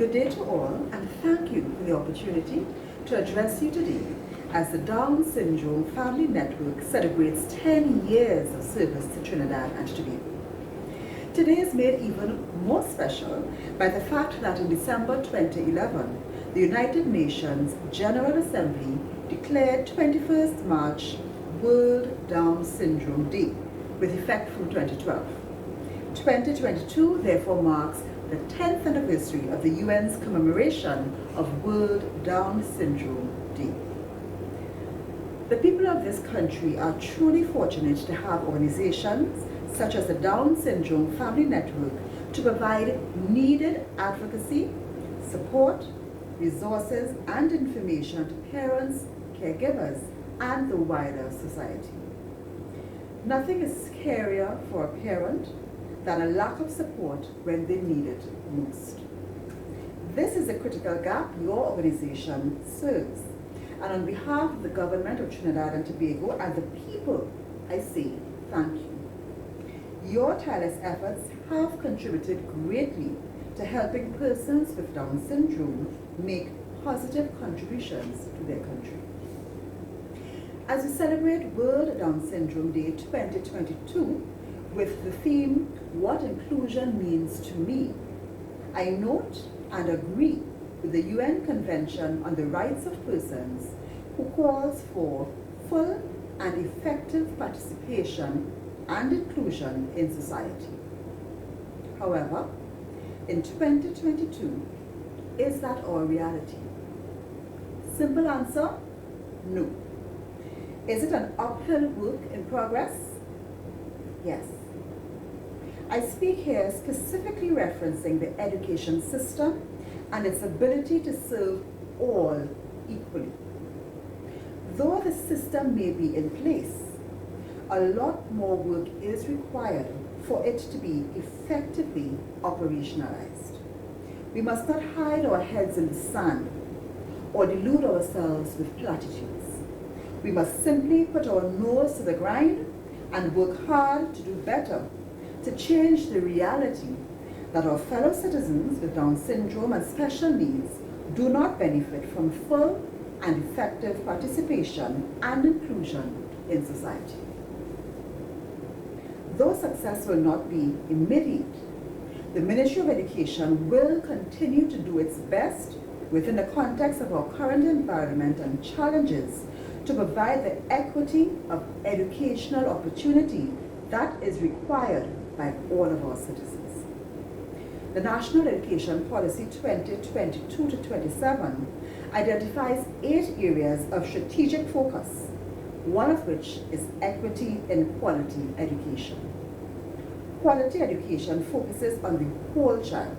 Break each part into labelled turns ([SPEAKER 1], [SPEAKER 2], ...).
[SPEAKER 1] Good day to all, and thank you for the opportunity to address you today as the Down Syndrome Family Network celebrates 10 years of service to Trinidad and Tobago. Today is made even more special by the fact that in December 2011, the United Nations General Assembly declared 21st March World Down Syndrome Day, with effect from 2012. 2022 therefore marks the 10th anniversary of the UN's commemoration of World Down Syndrome Day. The people of this country are truly fortunate to have organizations such as the Down Syndrome Family Network to provide needed advocacy, support, resources, and information to parents, caregivers, and the wider society. Nothing is scarier for a parent than a lack of support when they need it most. This is a critical gap your organization serves, and on behalf of the government of Trinidad and Tobago and the people, I say thank you. Your tireless efforts have contributed greatly to helping persons with Down syndrome make positive contributions to their country. As we celebrate World Down Syndrome Day 2022 with the theme, What Inclusion Means to Me, I note and agree with the UN Convention on the Rights of Persons, who calls for full and effective participation and inclusion in society. However, in 2022, is that our reality? Simple answer, no. Is it an uphill work in progress? Yes. I speak here specifically referencing the education system and its ability to serve all equally. Though the system may be in place, a lot more work is required for it to be effectively operationalized. We must not hide our heads in the sand or delude ourselves with platitudes. We must simply put our nose to the grind and work hard to do better, to change the reality that our fellow citizens with Down syndrome and special needs do not benefit from full and effective participation and inclusion in society. Though success will not be immediate, the Ministry of Education will continue to do its best within the context of our current environment and challenges to provide the equity of educational opportunity that is required by all of our citizens. The National Education Policy 2022 to 27 identifies 8 areas of strategic focus, one of which is equity in quality education. Quality education focuses on the whole child,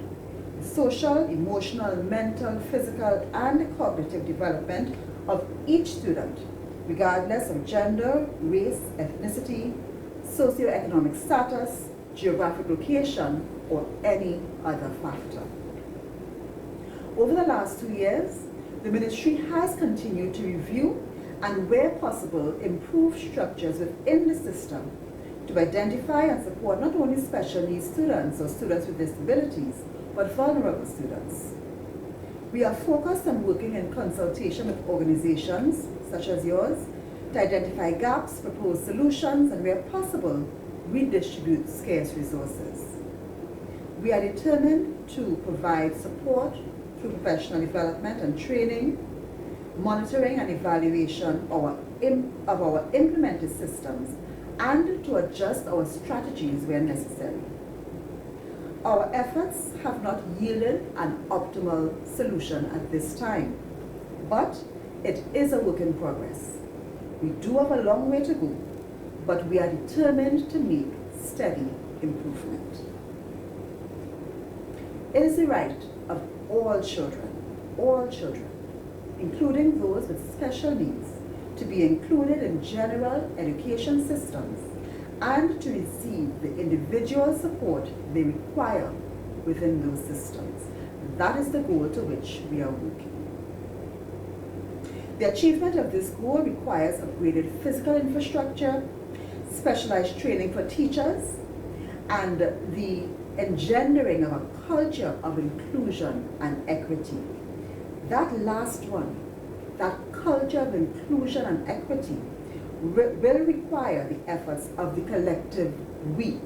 [SPEAKER 1] the social, emotional, mental, physical, and cognitive development of each student, regardless of gender, race, ethnicity, socioeconomic status, geographic location, or any other factor. Over the last 2 years, the Ministry has continued to review and, where possible, improve structures within the system to identify and support not only special needs students or students with disabilities, but vulnerable students. We are focused on working in consultation with organizations such as yours to identify gaps, propose solutions, and where possible, redistribute scarce resources. We are determined to provide support through professional development and training, monitoring and evaluation of our implemented systems, and to adjust our strategies where necessary. Our efforts have not yielded an optimal solution at this time, but it is a work in progress. We do have a long way to go, but we are determined to make steady improvement. It is the right of all children, including those with special needs, to be included in general education systems and to receive the individual support they require within those systems. That is the goal to which we are working. The achievement of this goal requires upgraded physical infrastructure, specialized training for teachers, and the engendering of a culture of inclusion and equity. That last one, that culture of inclusion and equity, will require the efforts of the collective we,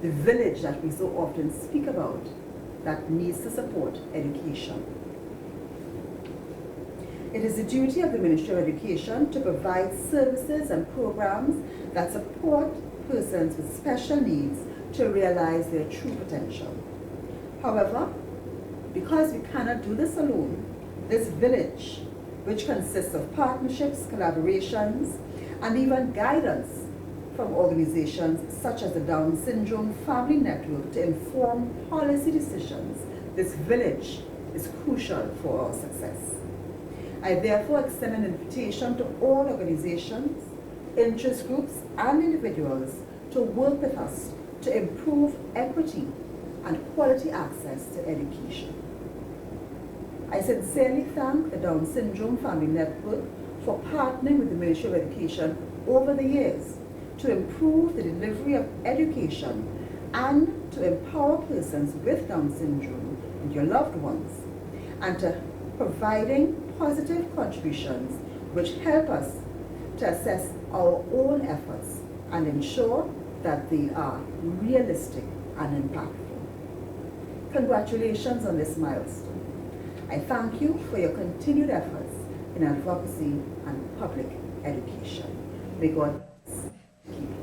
[SPEAKER 1] the village that we so often speak about, that needs to support education. It is the duty of the Ministry of Education to provide services and programs that support persons with special needs to realize their true potential. However, because we cannot do this alone, this village, which consists of partnerships, collaborations, and even guidance from organizations such as the Down Syndrome Family Network to inform policy decisions, this village is crucial for our success. I therefore extend an invitation to all organizations, interest groups, and individuals to work with us to improve equity and quality access to education. I sincerely thank the Down Syndrome Family Network for partnering with the Ministry of Education over the years to improve the delivery of education and to empower persons with Down syndrome and your loved ones, and to providing positive contributions which help us to assess our own efforts and ensure that they are realistic and impactful. Congratulations on this milestone. I thank you for your continued efforts in advocacy and public education. May God keep you.